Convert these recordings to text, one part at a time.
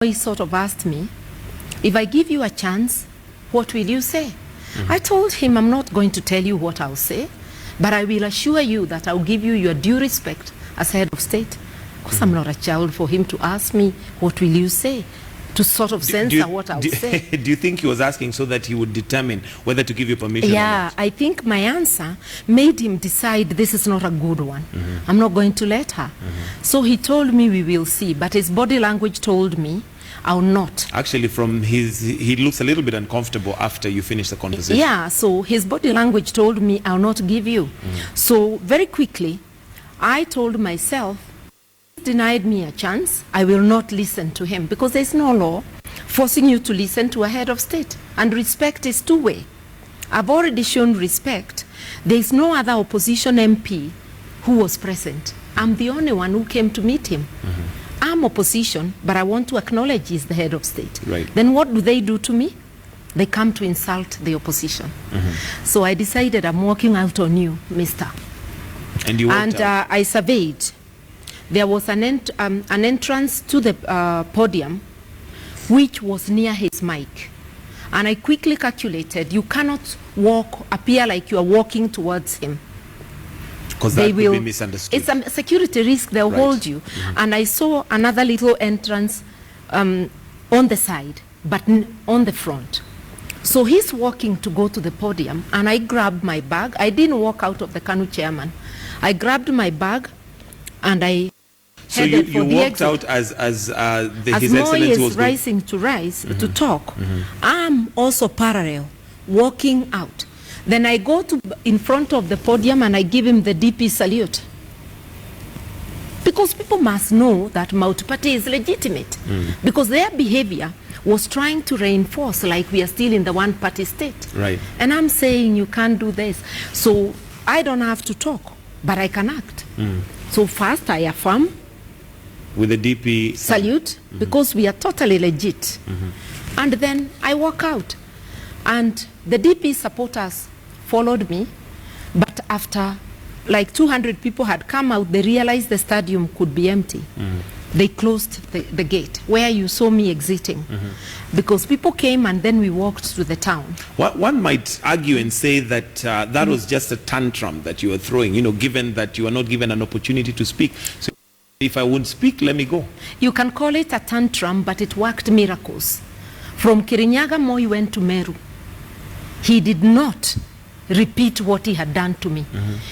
He sort of asked me, if I give you a chance, what will you say? I told him, I'm not going to tell you what I'll say, but I will assure you that I'll give you your due respect as head of state. Because I'm not a child for him to ask me, what will you say? To sort of censor what I'll say. Do you think he was asking so that he would determine whether to give you permission or not? I think my answer made him decide this is not a good one. I'm not going to let her. So he told me we will see, but his body language told me I'll not. Actually, from he looks a little bit uncomfortable after you finish the conversation. Yeah, so his body language told me I'll not give you. So very quickly, I told myself, denied me a chance, I will not listen to him, because there's no law forcing you to listen to a head of state, and respect is two-way. I've already shown respect. There's no other opposition MP who was present. I'm the only one who came to meet him. I'm opposition, but I want to acknowledge he's the head of state. Right. Then what do they do to me? They come to insult the opposition. So I decided I'm walking out on you, mister. And you walked out. I surveyed. There was an entrance to the podium which was near his mic. And I quickly calculated, you cannot appear like you are walking towards him. Because that will be misunderstood. It's a security risk, they'll hold you. And I saw another little entrance on the side, but on the front. So he's walking to go to the podium, and I grabbed my bag. I didn't walk out of the KANU chairman. I grabbed my bag, and I so you walked out as His Excellency is was rising to talk. I'm also parallel, walking out. Then I go to in front of the podium and I give him the DP salute. Because people must know that multi-party is legitimate. Because their behavior was trying to reinforce like we are still in the one-party state. Right. And I'm saying you can't do this. So I don't have to talk, but I can act. So first I affirm with the DP salute, because we are totally legit. And then I walk out. And the DP supporters followed me, but after like 200 people had come out, they realized the stadium could be empty. They closed the gate where you saw me exiting, because people came and then we walked to the town. One might argue and say that that was just a tantrum that you were throwing, you know, given that you were not given an opportunity to speak. So if I won't speak, let me go. You can call it a tantrum, but it worked miracles. From Kirinyaga, Moi went to Meru. He did not repeat what he had done to me.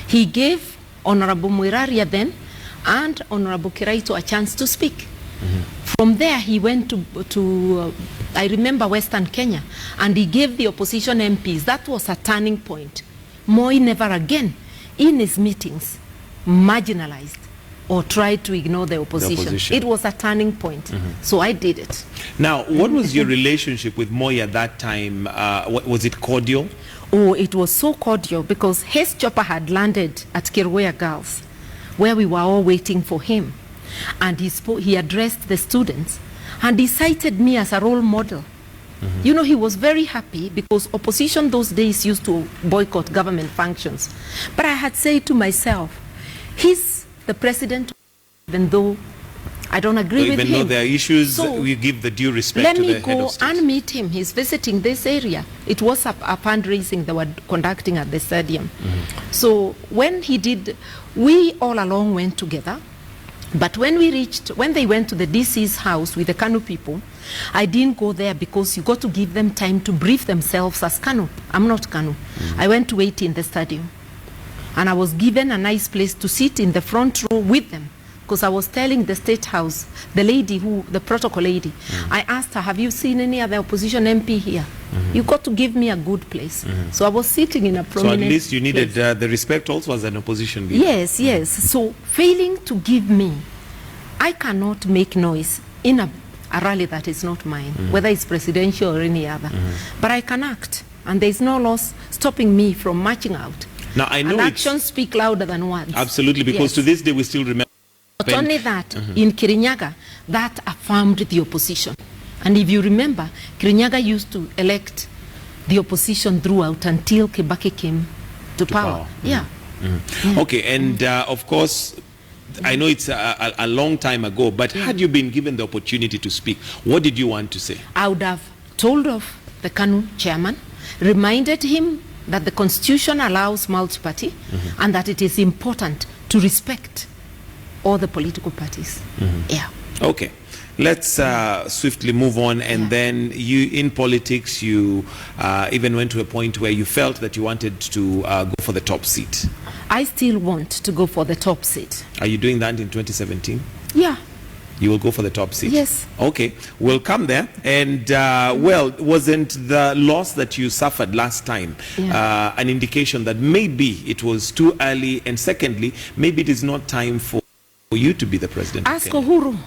He gave Honorable Mwiraria then and Honorable Kiraito a chance to speak. From there he went to I remember Western Kenya, and he gave the opposition MPs. That was a turning point. Moi never again in his meetings marginalized or tried to ignore the opposition. It was a turning point. So I did it. Now, what was your relationship with Moi at that time? Was it cordial? Oh, it was so cordial, because his chopper had landed at Kirwea Girls, where we were all waiting for him. And he addressed the students, and he cited me as a role model. You know, he was very happy, because opposition those days used to boycott government functions. But I had said to myself, he's the president, even though I don't agree with him. Even though there are issues, so we give the due respect to the head of state. Let me go and meet him. He's visiting this area. It was a fundraising they were conducting at the stadium. So when he did, we all along went together. But when they went to the DC's house with the KANU people, I didn't go there, because you got to give them time to brief themselves as KANU. I'm not KANU. I went to wait in the stadium. And I was given a nice place to sit in the front row with them, because I was telling the State House, the lady, the protocol lady, I asked her, have you seen any other opposition MP here? You got to give me a good place. So I was sitting in a prominent So at least you needed the respect also as an opposition leader. Yes, yes. So failing to give me, I cannot make noise in a rally that is not mine, whether it's presidential or any other. But I can act, and there's no laws stopping me from marching out. Now, I know and actions speak louder than words. Absolutely, because to this day we still remember. Not only that, in Kirinyaga, that affirmed the opposition. And if you remember, Kirinyaga used to elect the opposition throughout until Kibaki came to power. Yeah. Okay, and of course, I know it's a long time ago, but had you been given the opportunity to speak, what did you want to say? I would have told of the KANU chairman, reminded him that the constitution allows multi-party and that it is important to respect all the political parties. Yeah. Okay. Let's swiftly move on, and then you, in politics, you even went to a point where you felt that you wanted to go for the top seat. I still want to go for the top seat. Are you doing that in 2017? Yeah. You will go for the top seat? Yes. Okay, we'll come there. And, well, wasn't the loss that you suffered last time an indication that maybe it was too early, and secondly, maybe it is not time for you to be the president? Ask Uhuru.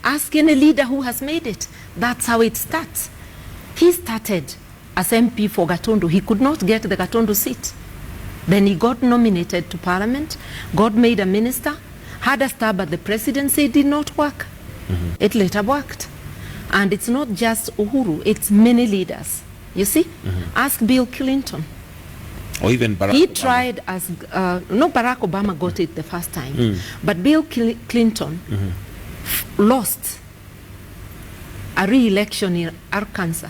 Ask any leader who has made it. That's how it starts. He started as MP for Gatundu. He could not get the Gatundu seat. Then he got nominated to parliament, got made a minister, had a stab at the presidency. It did not work. It later worked. And it's not just Uhuru, it's many leaders. You see? Ask Bill Clinton. Or even Barack He Obama. tried as, no, Barack Obama got it the first time. But Bill Clinton lost a re-election in Arkansas.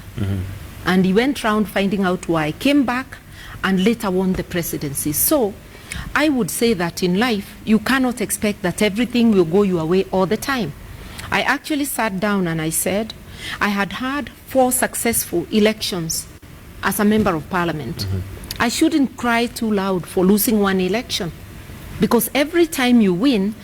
And he went around finding out why, came back and later won the presidency. So I would say that in life, you cannot expect that everything will go your way all the time. I actually sat down and I said, I had had 4 successful elections as a member of parliament. I shouldn't cry too loud for losing one election, because every time you win,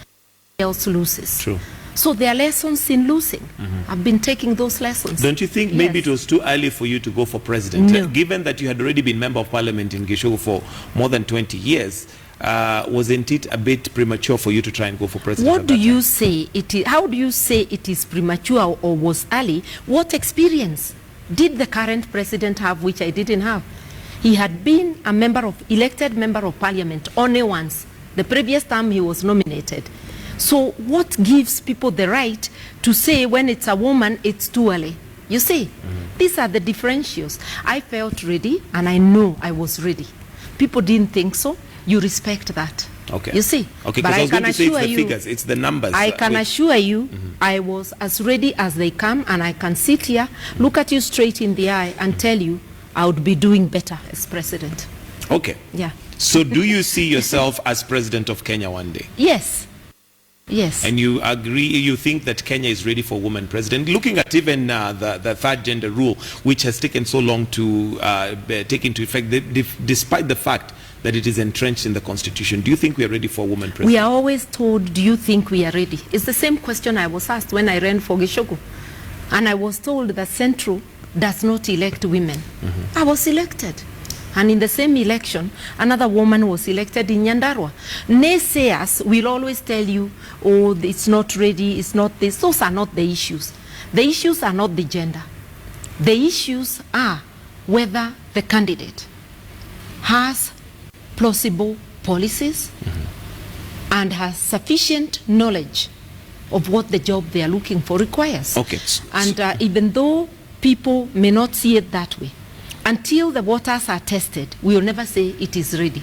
else loses. True. So there are lessons in losing. I've been taking those lessons. Don't you think maybe it was too early for you to go for president? No. Given that you had already been member of parliament in Gichugu for more than 20 years, wasn't it a bit premature for you to try and go for president? What do you say it is? How do you say it is premature or was early? What experience did the current president have which I didn't have? He had been a elected member of parliament only once. The previous time he was nominated. So what gives people the right to say when it's a woman, it's too early? You see, these are the differentials. I felt ready, and I know I was ready. People didn't think so. You respect that. Okay. You see? Okay, but because I was going to say it's the you, figures, it's the numbers. I can assure you, I was as ready as they come, and I can sit here, look at you straight in the eye, and tell you I would be doing better as president. Okay. Yeah. So do you see yourself as president of Kenya one day? Yes. Yes. And you agree, you think that Kenya is ready for woman president? Looking at even the third gender rule, which has taken so long to take into effect, despite the fact that it is entrenched in the constitution, do you think we are ready for woman president? We are always told, do you think we are ready? It's the same question I was asked when I ran for Gichugu. And I was told that Central does not elect women. I was elected. And in the same election, another woman was elected in Nyandarua. Naysayers will always tell you, oh, it's not ready, it's not this. Those are not the issues. The issues are not the gender. The issues are whether the candidate has plausible policies and has sufficient knowledge of what the job they are looking for requires. Okay. And even though people may not see it that way, until the waters are tested, we will never say it is ready.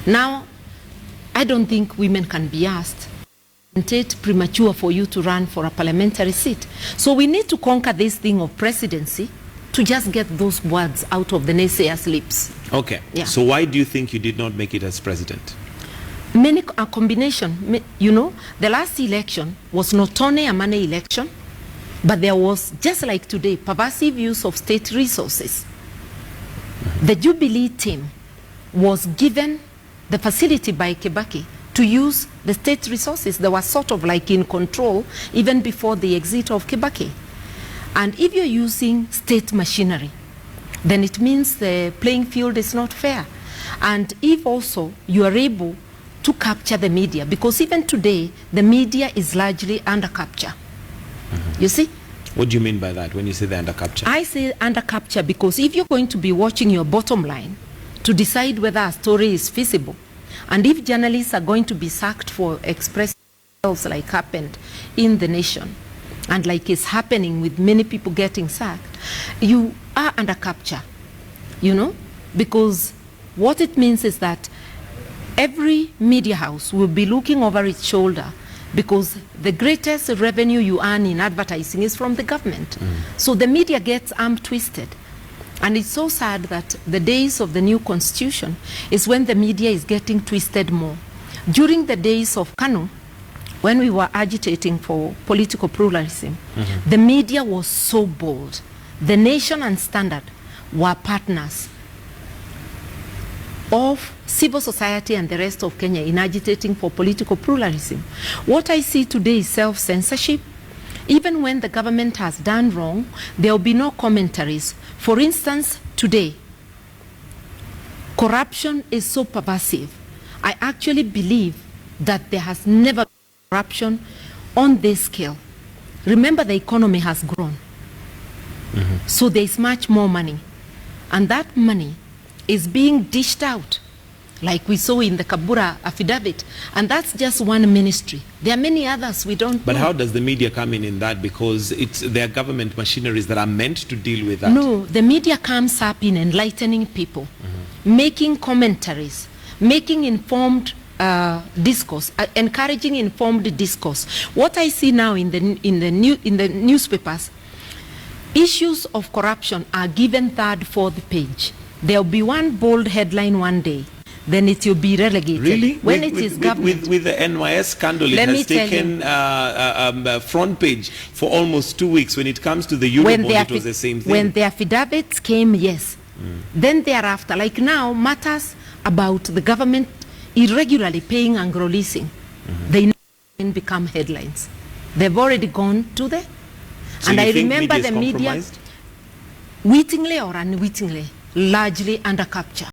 Now, I don't think women can be asked. Isn't it premature for you to run for a parliamentary seat? So we need to conquer this thing of presidency to just get those words out of the naysayers' lips. Okay. Yeah. So why do you think you did not make it as president? A combination. You know, the last election was not only a money election, but there was, just like today, pervasive use of state resources. The Jubilee team was given the facility by Kibaki to use the state resources. They were sort of like in control even before the exit of Kibaki. And if you're using state machinery, then it means the playing field is not fair. And if also you are able to capture the media, because even today, the media is largely under capture. You see? What do you mean by that when you say the under capture? I say under capture because if you're going to be watching your bottom line to decide whether a story is feasible, and if journalists are going to be sacked for expressing themselves like happened in the nation, and like is happening with many people getting sacked, you are under capture, you know, because what it means is that every media house will be looking over its shoulder because the greatest revenue you earn in advertising is from the government. So the media gets arm twisted. And it's so sad that the days of the new constitution is when the media is getting twisted more. During the days of KANU, when we were agitating for political pluralism, the media was so bold. The Nation and Standard were partners of civil society and the rest of Kenya in agitating for political pluralism. What I see today is self-censorship. Even when the government has done wrong, there will be no commentaries. For instance, today, corruption is so pervasive. I actually believe that there has never been corruption on this scale. Remember, the economy has grown. So there is much more money. And that money is being dished out, like we saw in the Kabura affidavit. And that's just one ministry. There are many others we don't But know. how does the media come in that? Because there are government machineries that are meant to deal with that. No, the media comes up in enlightening people, making commentaries, making informed discourse, encouraging informed discourse. What I see now in the newspapers, issues of corruption are given third, fourth page. There will be one bold headline one day, then it will be relegated. Really? When it is government. With the NYS scandal, it has taken front page for almost 2 weeks. When it comes to the Eurobond, it was the same thing. When the affidavits came, yes. Then thereafter, like now, matters about the government irregularly paying and releasing, they now become headlines. They've already gone to the... So and you I think remember media is the media, compromised? wittingly or unwittingly, largely under capture.